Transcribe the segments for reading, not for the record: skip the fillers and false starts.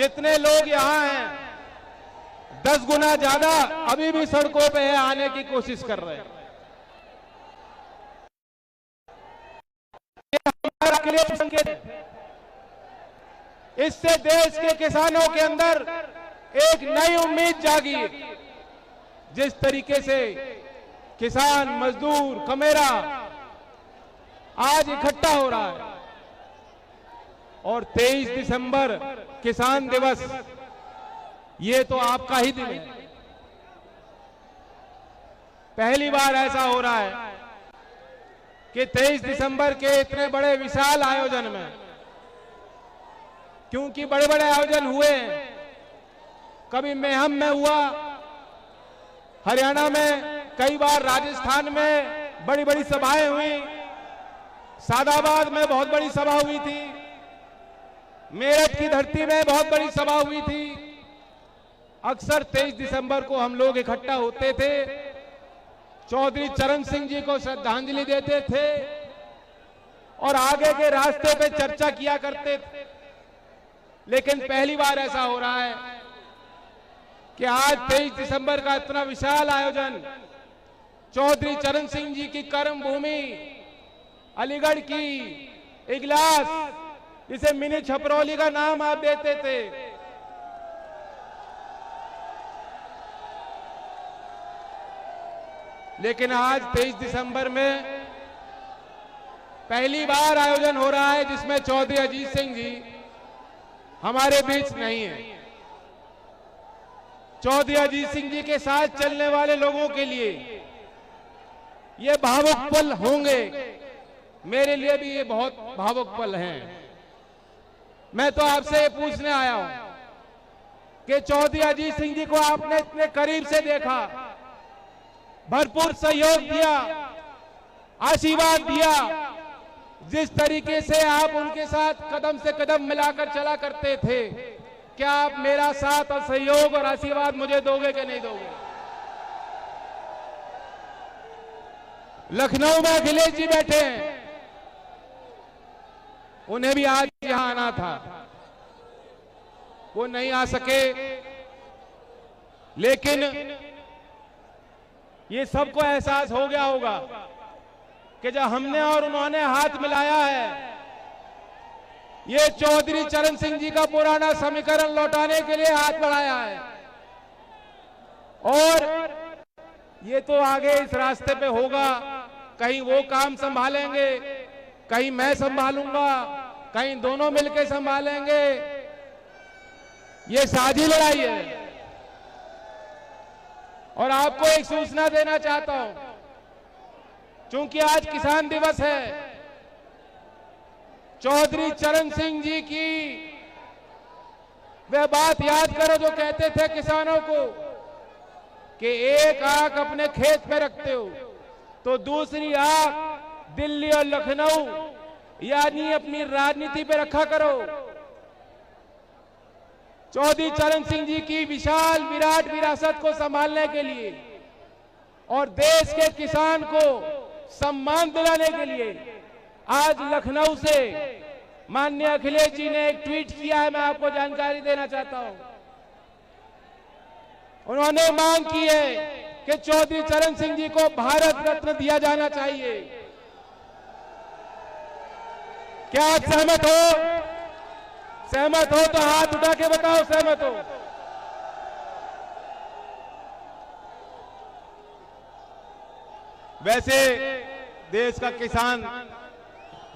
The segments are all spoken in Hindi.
जितने लोग यहाँ हैं 10 गुना ज्यादा अभी भी सड़कों पे है, आने की कोशिश कर रहे हैं। इससे देश के किसानों के अंदर एक नई उम्मीद जागी। जिस तरीके से किसान, मजदूर, कमेरा आज इकट्ठा हो रहा है और 23 दिसंबर किसान दिवस, ये तो आपका ही दिन है। पहली बार ऐसा हो रहा है कि 23 दिसंबर के इतने बड़े विशाल आयोजन में, क्योंकि बड़े बड़े आयोजन हुए, कभी मेहम में हुआ, हरियाणा में कई बार, राजस्थान में बड़ी बड़ी सभाएं हुई, सादाबाद में बहुत बड़ी सभा हुई थी, मेरठ की धरती में बहुत बड़ी सभा हुई थी। अक्सर 23 दिसंबर को हम लोग इकट्ठा होते थे, चौधरी चरण सिंह जी को श्रद्धांजलि देते थे और आगे के रास्ते पे चर्चा किया करते थे। लेकिन पहली बार ऐसा हो रहा है कि आज 23 दिसंबर का इतना विशाल आयोजन, चौधरी चरण सिंह जी की कर्म भूमि अलीगढ़ की इगलास, जिसे मिनी छपरौली का नाम आप देते थे, लेकिन आज 23 दिसंबर में पहली बार आयोजन हो रहा है जिसमें चौधरी अजीत सिंह जी हमारे बीच नहीं है। चौधरी अजीत सिंह जी के साथ चलने वाले लोगों के लिए ये भावुक पल होंगे, मेरे लिए भी ये बहुत भावुक पल हैं। मैं तो आपसे ये पूछने आया हूं कि चौधरी अजीत सिंह जी को आपने इतने करीब से देखा, भरपूर सहयोग दिया, आशीर्वाद दिया, जिस तरीके से आप उनके साथ कदम से कदम मिलाकर चला करते थे, क्या आप मेरा साथ और सहयोग और आशीर्वाद मुझे दोगे कि नहीं दोगे? लखनऊ में अखिलेश जी बैठे हैं, उन्हें भी आज यहां आना था, वो नहीं आ सके, लेकिन ये सबको एहसास हो गया होगा कि जब हमने और उन्होंने हाथ मिलाया है, ये चौधरी चरण सिंह जी का पुराना समीकरण लौटाने के लिए हाथ बढ़ाया है। और ये तो आगे इस रास्ते पे होगा, कहीं वो काम संभालेंगे, कहीं मैं संभालूंगा, कहीं दोनों मिलकर संभालेंगे। ये साझी लड़ाई है। और आपको एक सूचना देना चाहता हूं, क्योंकि आज किसान दिवस है, चौधरी चरण सिंह जी की वह बात याद करो जो कहते थे किसानों को कि एक आंख अपने खेत पे रखते हो तो दूसरी आंख दिल्ली और लखनऊ यानी अपनी राजनीति पे रखा करो। चौधरी चरण सिंह जी की विशाल विराट विरासत को संभालने के लिए और देश के किसान को सम्मान दिलाने के लिए आज लखनऊ से माननीय अखिलेश जी ने एक ट्वीट किया है, मैं आपको जानकारी देना चाहता हूं। उन्होंने मांग की है कि चौधरी चरण सिंह जी को भारत रत्न दिया जाना चाहिए। क्या आप सहमत हो? सहमत हो तो हाथ उठा के बताओ, सहमत हो? वैसे देश का किसान,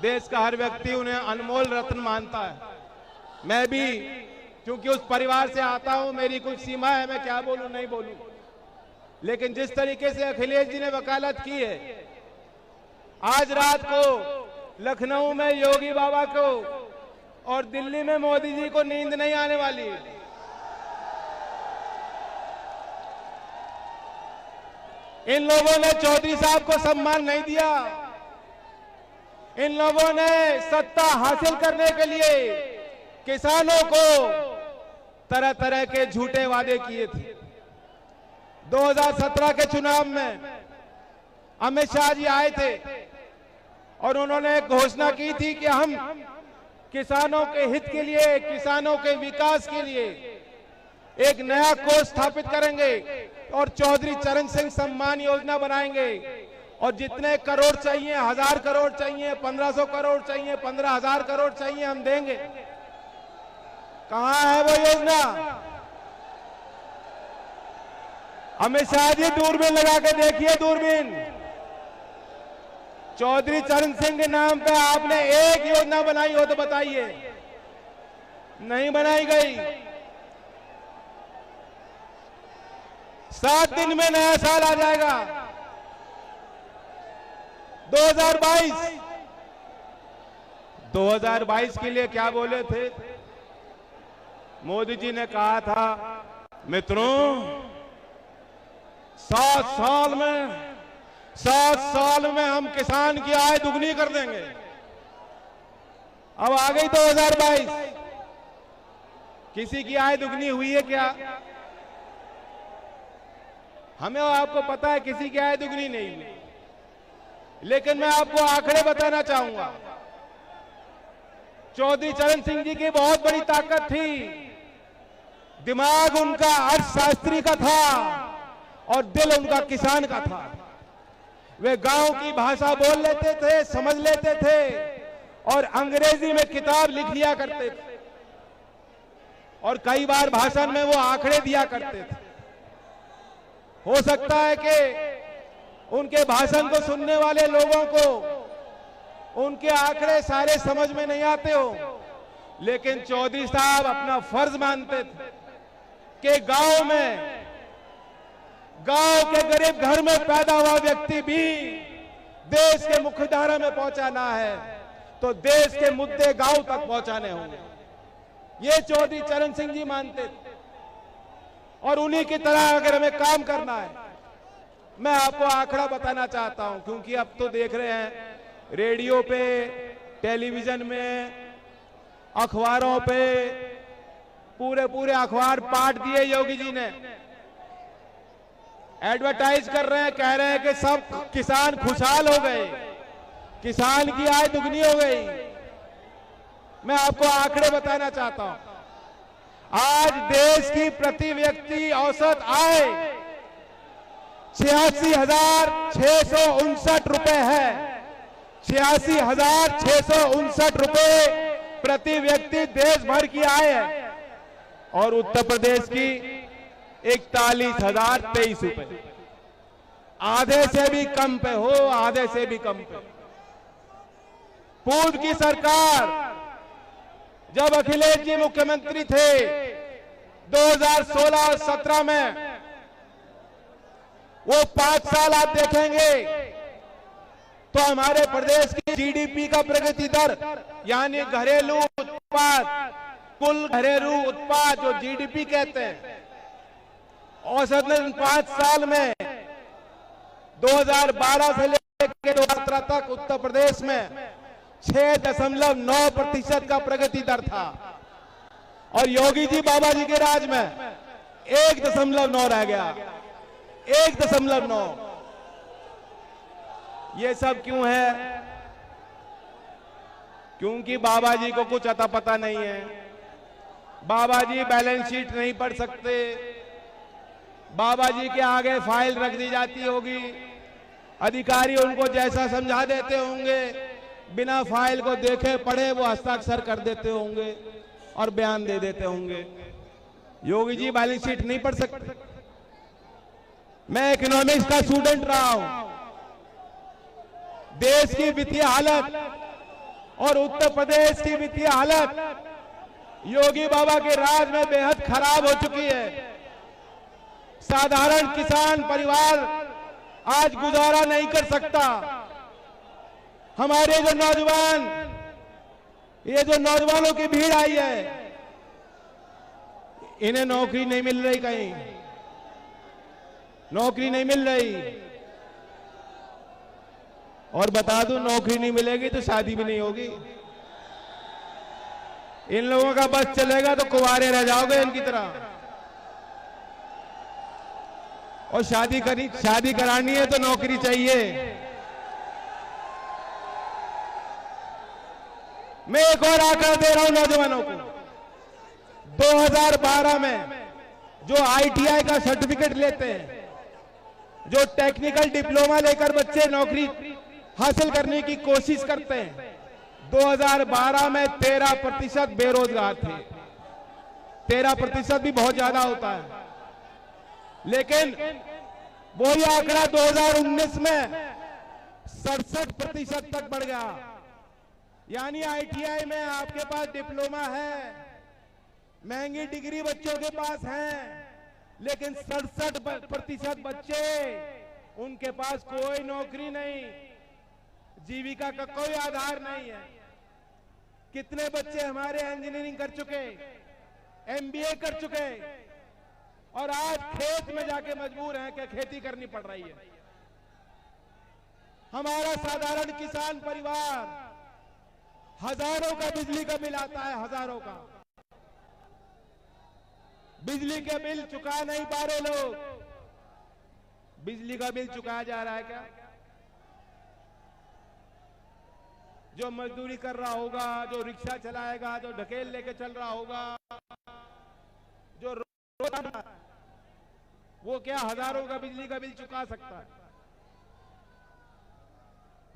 देश का हर व्यक्ति उन्हें अनमोल रत्न मानता है। मैं भी क्योंकि उस परिवार से आता हूं, मेरी कुछ सीमा है, मैं क्या बोलूं नहीं बोलूं, लेकिन जिस तरीके से अखिलेश जी ने वकालत की है, आज रात को लखनऊ में योगी बाबा को और दिल्ली में मोदी जी को नींद नहीं आने वाली। इन लोगों ने चौधरी साहब को सम्मान नहीं दिया। इन लोगों ने सत्ता हासिल करने के लिए किसानों को तरह तरह के झूठे वादे किए थे। 2017 के चुनाव में अमित शाह जी आए थे और उन्होंने एक घोषणा की थी कि हम किसानों के हित के लिए, किसानों के विकास के लिए एक नया कोष स्थापित करेंगे और चौधरी चरण सिंह सम्मान योजना बनाएंगे। और जितने करोड़ चाहिए, 1000 करोड़ चाहिए, 1500 करोड़ चाहिए, 15,000 करोड़ चाहिए, हम देंगे। कहां है वो योजना? अमित शाह जी दूरबीन लगा के देखिए, दूरबीन। चौधरी चरण सिंह के नाम पे आपने एक योजना बनाई हो तो बताइए। नहीं बनाई गई। 7 दिन में नया साल आ जाएगा 2022। 2022 के लिए क्या बोले थे? मोदी जी ने कहा था, मित्रों 7 साल में हम किसान की आय दुगनी कर देंगे। अब आ गई 2022, किसी की आय दुगनी हुई है क्या? हमें आपको पता है किसी की आय दुगनी नहीं हुई, लेकिन मैं आपको आंकड़े बताना चाहूंगा। चौधरी चरण सिंह जी की बहुत बड़ी ताकत थी। दिमाग उनका अर्थशास्त्री का था और दिल उनका किसान का था। वे गांव की भाषा बोल लेते थे, समझ लेते थे और अंग्रेजी में किताब लिख लिया करते थे और कई बार भाषण में वो आंकड़े दिया करते थे। हो सकता है कि उनके भाषण को सुनने वाले लोगों को उनके आंकड़े सारे समझ में नहीं आते हो, लेकिन चौधरी साहब अपना फर्ज मानते थे कि गांव के गरीब घर में पैदा हुआ व्यक्ति भी देश के मुख्यधारा में पहुंचाना है तो देश के मुद्दे गांव तक पहुंचाने होंगे। ये चौधरी चरण सिंह जी मानते थे और उन्हीं की तरह अगर हमें काम करना है। मैं आपको आंकड़ा बताना चाहता हूं, क्योंकि अब तो देख रहे हैं रेडियो पे, टेलीविजन में, अखबारों पे पूरे अखबार पाट दिए योगी जी ने। एडवर्टाइज कर रहे हैं, कह रहे हैं कि सब किसान खुशहाल हो गए, किसान की आय दुगनी हो गई। मैं आपको आंकड़े बताना चाहता हूं। आज देश की प्रति व्यक्ति औसत आय 86,659 रुपए है। 86,659 रुपए प्रति व्यक्ति देश भर की आय है और उत्तर प्रदेश की 41,023 रुपए। आधे से भी कम पे हो, आधे से भी कम पे। पूर्व की सरकार जब अखिलेश जी मुख्यमंत्री थे 2016 और 17 में, वो 5 साल आप देखेंगे तो हमारे प्रदेश की जीडीपी का प्रगति दर यानी घरेलू उत्पाद, कुल घरेलू उत्पाद जो जीडीपी कहते हैं, औसतन 5 साल में 2012 से लेकर 2017 तक उत्तर प्रदेश में 6.9% का प्रगति दर था और योगी जी बाबा जी के राज में 1.9 रह गया। 1.9। ये सब क्यों है? क्योंकि बाबा जी को कुछ अता पता नहीं है। बाबा जी बैलेंस शीट नहीं पढ़ सकते। बाबा जी के आगे फाइल रख दी जाती होगी, अधिकारी उनको जैसा समझा देते होंगे, बिना फाइल को देखे पढ़े वो हस्ताक्षर कर देते होंगे और बयान दे देते होंगे। योगी जी बैलेंस शीट नहीं पढ़ सकते। मैं इकोनॉमिक्स का स्टूडेंट रहा हूं। देश की वित्तीय हालत और उत्तर प्रदेश की वित्तीय हालत योगी बाबा के राज में बेहद खराब हो चुकी है। साधारण किसान परिवार आज गुजारा नहीं कर सकता। हमारे जो नौजवान, ये जो नौजवानों की भीड़ आई है, इन्हें नौकरी नहीं मिल रही, कहीं नौकरी नहीं मिल रही। और बता दूं, नौकरी नहीं मिलेगी तो शादी भी नहीं होगी। इन लोगों का बस चलेगा तो कुंवारे रह जाओगे इनकी तरह। और शादी करानी है तो नौकरी चाहिए। मैं एक और आंकड़ा दे रहा हूं नौजवानों को। 2012 में जो आईटीआई का सर्टिफिकेट लेते हैं, जो टेक्निकल डिप्लोमा लेकर बच्चे नौकरी हासिल करने की कोशिश करते हैं, 2012 में 13% बेरोजगार थे। 13% भी बहुत ज्यादा होता है, लेकिन वही आंकड़ा 2019 में 67% तक बढ़ गया। यानी आईटीआई में आपके पास डिप्लोमा है, महंगी डिग्री बच्चों के पास है, लेकिन 67% बच्चे, उनके पास कोई नौकरी नहीं, जीविका का कोई आधार नहीं है। कितने बच्चे हमारे इंजीनियरिंग कर चुके, एमबीए कर चुके, और आज खेत में जाके मजबूर हैं कि खेती करनी पड़ रही है। हमारा साधारण किसान परिवार, हजारों का बिजली का बिल आता है, हजारों का बिजली के बिल चुका नहीं पा रहे लोग। बिजली का बिल चुकाया जा रहा है क्या? जो मजदूरी कर रहा होगा, जो रिक्शा चलाएगा, जो ढकेल लेके चल रहा होगा, जो वो क्या हजारों का बिजली का बिल चुका सकता है?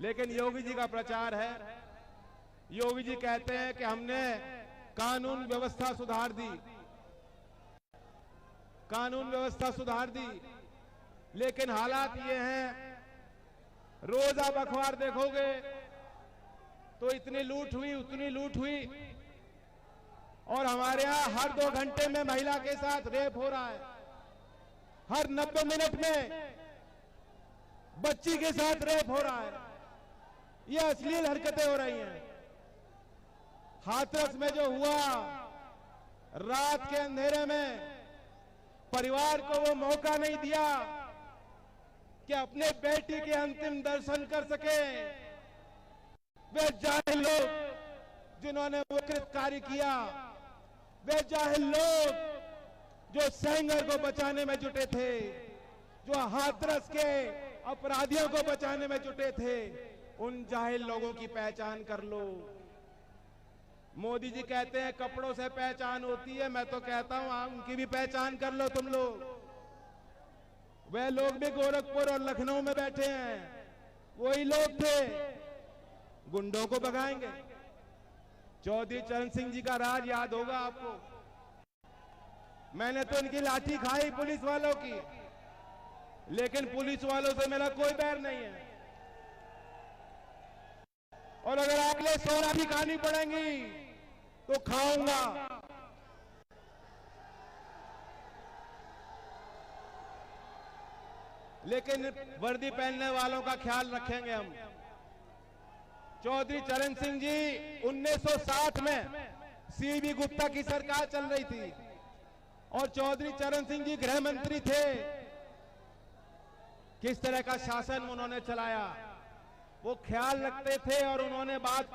लेकिन योगी जी का प्रचार है, योगी जी कहते हैं कि हमने कानून व्यवस्था सुधार दी, कानून व्यवस्था सुधार दी। लेकिन हालात ये हैं, रोज आप अखबार देखोगे तो इतनी लूट हुई, उतनी लूट हुई, और हमारे यहां हर 2 घंटे में महिला के साथ रेप हो रहा है, हर 90 मिनट में बच्ची के साथ रेप हो रहा है। ये अश्लील हरकतें हो रही हैं। हाथरस में जो हुआ, रात के अंधेरे में परिवार को वो मौका नहीं दिया कि अपने बेटी के अंतिम दर्शन कर सके। वे जाहिल लोग जिन्होंने वो कृत कार्य किया, वे जाहिल लोग जो सेंगर को बचाने में जुटे थे, जो हाथरस के अपराधियों को बचाने में जुटे थे, उन जाहिल लोगों की पहचान कर लो। मोदी जी कहते हैं कपड़ों से पहचान होती है, मैं तो कहता हूं उनकी भी पहचान कर लो तुम लोग। वे लोग भी गोरखपुर और लखनऊ में बैठे हैं, वही लोग थे, गुंडों को भगाएंगे। चौधरी चरण सिंह जी का राज याद होगा आपको। मैंने तो इनकी लाठी खाई पुलिस वालों की, लेकिन पुलिस वालों से मेरा कोई बैर नहीं है। और अगर अगले 16 भी खानी पड़ेंगी तो खाऊंगा। लेकिन वर्दी पहनने वालों का ख्याल रखेंगे हम। चौधरी चरण सिंह जी 1960 में सीबी गुप्ता की सरकार चल रही थी और चौधरी चरण सिंह जी गृह मंत्री थे। किस तरह का शासन उन्होंने चलाया, वो ख्याल रखते थे और उन्होंने बात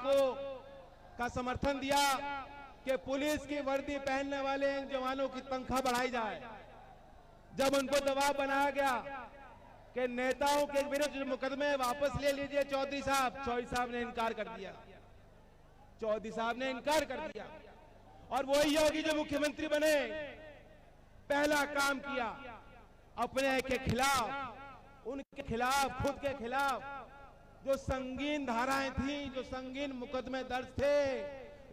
का समर्थन दिया कि पुलिस की वर्दी पहनने वाले इन जवानों की तनख्वाह बढ़ाई जाए। जब उनको दबाव बनाया गया कि नेताओं के विरुद्ध मुकदमे वापस ले लीजिए चौधरी साहब ने इनकार कर दिया। चौधरी साहब ने इनकार कर दिया और वही योगी जो मुख्यमंत्री बने, पहला काम किया अपने के खिलाफ, उनके खिलाफ, खुद के खिलाफ जो संगीन धाराएं थी, जो संगीन मुकदमे दर्ज थे,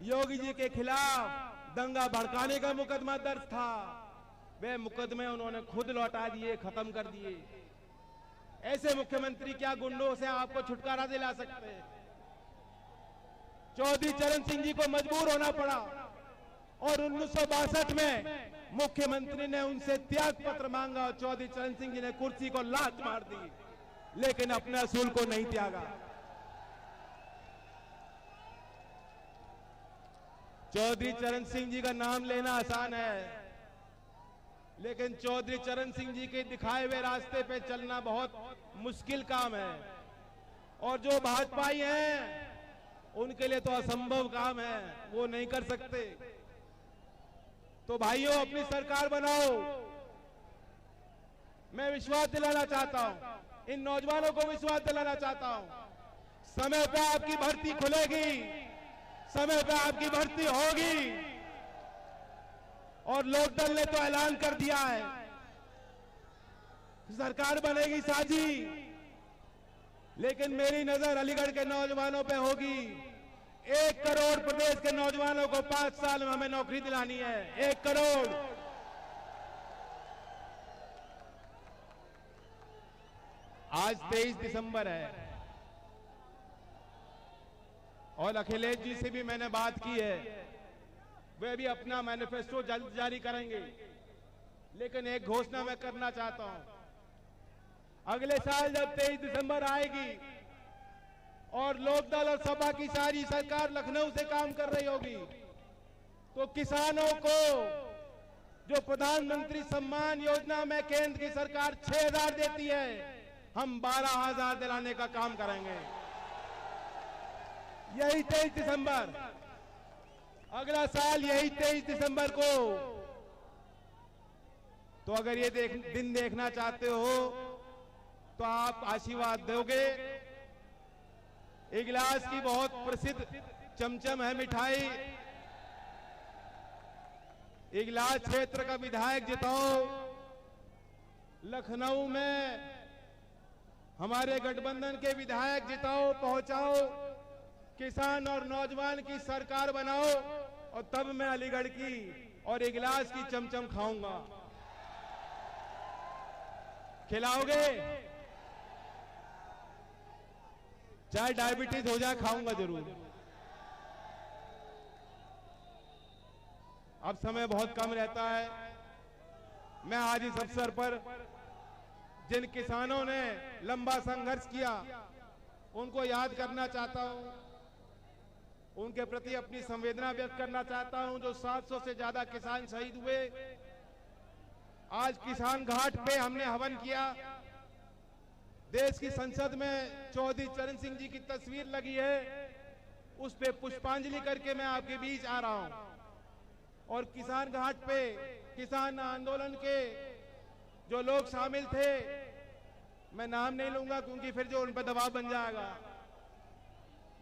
योगी जी के खिलाफ दंगा भड़काने का मुकदमा दर्ज था, वे मुकदमे उन्होंने खुद लौटा दिए, खत्म कर दिए। ऐसे मुख्यमंत्री क्या गुंडों से आपको छुटकारा दिला सकते हैं? चौधरी चरण सिंह जी को मजबूर होना पड़ा और 1962 में मुख्यमंत्री ने उनसे त्याग पत्र मांगा और चौधरी चरण सिंह जी ने कुर्सी को लात मार दी, लेकिन अपने असूल को नहीं त्यागा। चौधरी चरण सिंह जी का नाम लेना आसान है, लेकिन चौधरी चरण सिंह जी के दिखाए हुए रास्ते पे चलना बहुत मुश्किल काम है। और जो भाजपाई हैं उनके लिए तो असंभव काम है, वो नहीं कर सकते। तो भाइयों, अपनी सरकार बनाओ। मैं विश्वास दिलाना चाहता हूं, इन नौजवानों को विश्वास दिलाना चाहता हूं, समय पर आपकी भर्ती खुलेगी, समय पे आपकी भर्ती होगी। और लोकदल ने तो ऐलान कर दिया है, सरकार बनेगी साझी, लेकिन मेरी नजर अलीगढ़ के नौजवानों पे होगी। 1 करोड़ प्रदेश के नौजवानों को 5 साल में हमें नौकरी दिलानी है। 1 करोड़। आज 23 दिसंबर है और अखिलेश जी से भी मैंने बात की है, वे भी अपना मैनिफेस्टो जल्द जारी करेंगे। लेकिन एक घोषणा मैं करना चाहता हूं, अगले साल जब 23 दिसंबर आएगी और लोकदल और सपा की सारी सरकार लखनऊ से काम कर रही होगी, तो किसानों को जो प्रधानमंत्री सम्मान योजना में केंद्र की सरकार 6,000 देती है, हम 12,000 दिलाने का काम करेंगे। यही 23 दिसंबर, अगला साल यही 23 दिसंबर को। तो अगर ये दिन देखना चाहते हो तो आप आशीर्वाद दोगे। इगलास की बहुत प्रसिद्ध चमचम है मिठाई, इगलास क्षेत्र का विधायक जिताओ। लखनऊ में हमारे गठबंधन के विधायक जिताओ, पहुंचाओ, किसान और नौजवान की सरकार बनाओ, और तब मैं अलीगढ़ की और इगलास की चमचम खाऊंगा। खिलाओगे? चाहे डायबिटीज हो जाए, खाऊंगा जरूर। अब समय बहुत कम रहता है। मैं आज इस अवसर पर जिन किसानों ने लंबा संघर्ष किया उनको याद करना चाहता हूं, उनके प्रति अपनी संवेदना व्यक्त करना चाहता हूं। जो 700 से ज्यादा किसान शहीद हुए, आज किसान घाट पे हमने हवन किया। देश की संसद में चौधरी चरण सिंह जी की तस्वीर लगी है, उस पे पुष्पांजलि करके मैं आपके बीच आ रहा हूं। और किसान घाट पे किसान आंदोलन के जो लोग शामिल थे, मैं नाम नहीं लूंगा क्योंकि फिर जो उन पर दबाव बन जाएगा,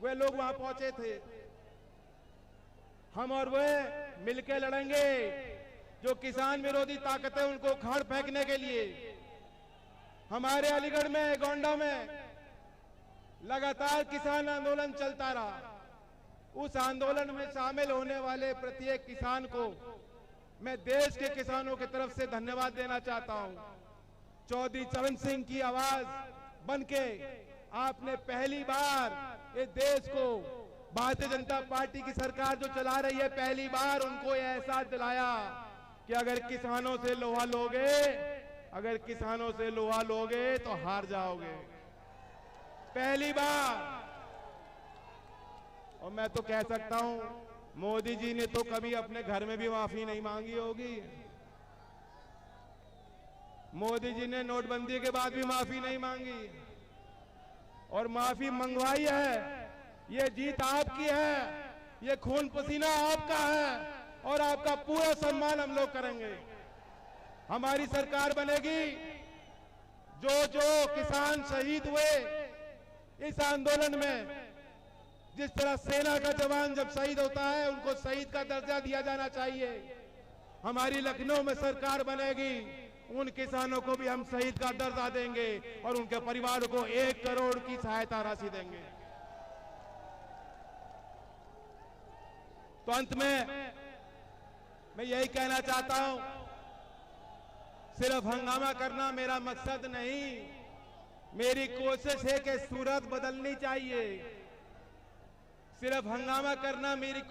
वे लोग वहां पहुंचे थे। हम और वे मिलकर लड़ेंगे जो किसान विरोधी ताकतें उनको उखाड़ फेंकने के लिए। हमारे अलीगढ़ में, गोंडा में लगातार किसान आंदोलन चलता रहा। उस आंदोलन में शामिल होने वाले प्रत्येक किसान को मैं देश के किसानों की तरफ से धन्यवाद देना चाहता हूं। चौधरी चरण सिंह की आवाज बनके आपने पहली बार इस देश को, भारतीय जनता पार्टी की सरकार जो चला रही है, पहली बार उनको यह एहसास दिलाया कि अगर किसानों से लोहा लोगे, अगर किसानों से लोहा लोगे तो हार जाओगे। पहली बार। और मैं तो कह सकता हूं, मोदी जी ने तो कभी अपने घर में भी माफी नहीं मांगी होगी। मोदी जी ने नोटबंदी के बाद भी माफी नहीं मांगी, और माफी मंगवाई है। ये जीत आपकी है, ये खून पसीना आपका है, और आपका पूरा सम्मान हम लोग करेंगे। हमारी सरकार बनेगी। जो जो किसान शहीद हुए इस आंदोलन में, जिस तरह सेना का जवान जब शहीद होता है उनको शहीद का दर्जा दिया जाना चाहिए, हमारी लखनऊ में सरकार बनेगी, उन किसानों को भी हम शहीद का दर्जा देंगे और उनके परिवार को 1 करोड़ की सहायता राशि देंगे। तो अंत में मैं यही कहना चाहता हूं, सिर्फ हंगामा करना मेरा मकसद नहीं। मेरी कोशिश है कि सूरत बदलनी चाहिए। सिर्फ हंगामा करना मेरी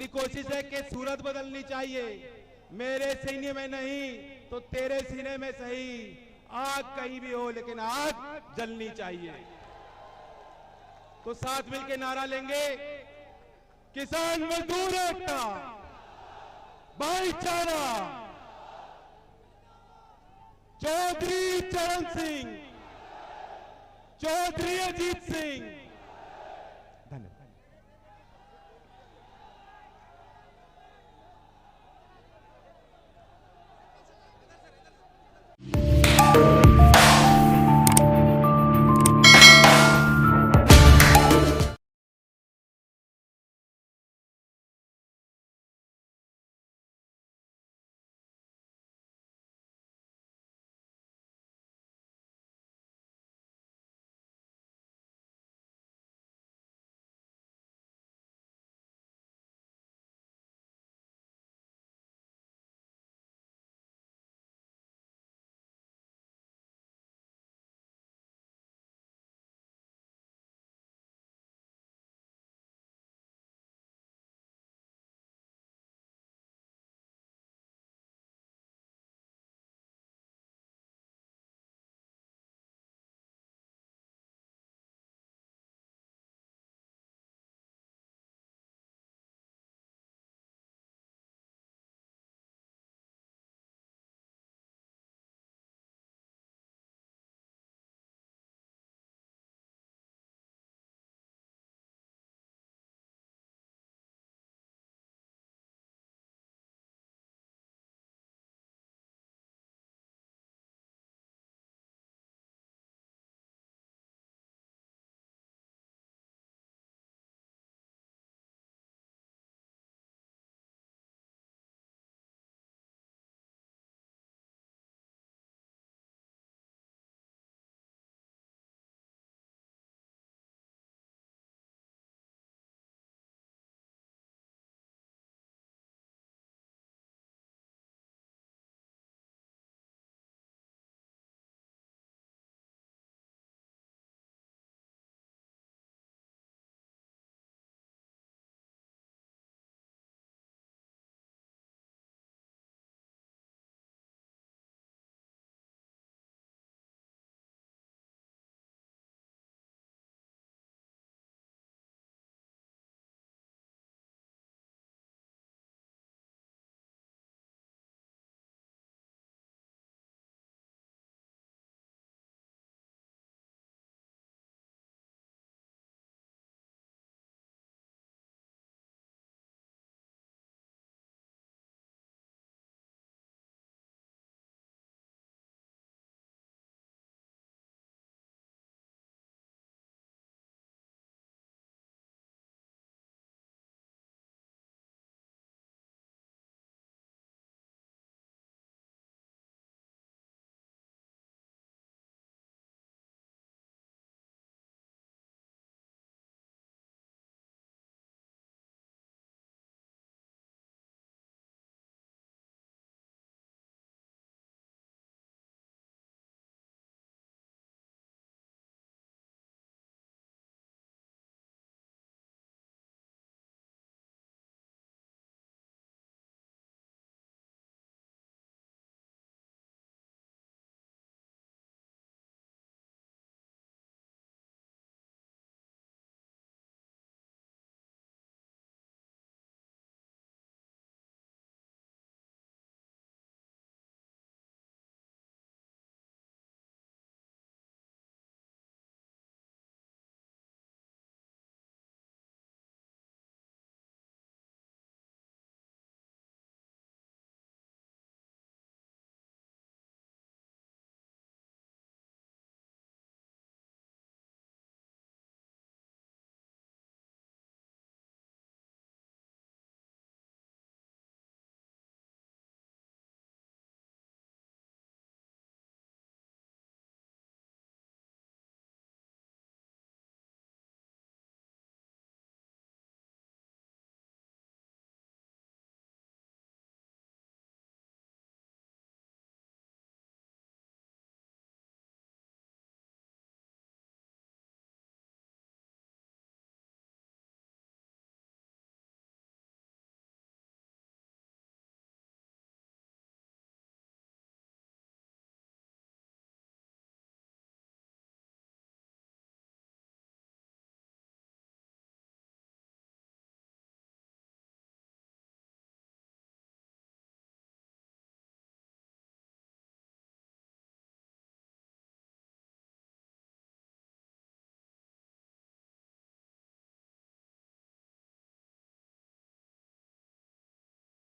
कोशिश है कि सूरत बदलनी चाहिए। मेरे सीने में नहीं तो तेरे सीने में सही, आग कहीं भी हो लेकिन आग जलनी चाहिए। तो साथ मिलकर नारा लेंगे, किसान मजदूर एकता, भाईचारा, चौधरी चरण सिंह, चौधरी अजीत सिंह,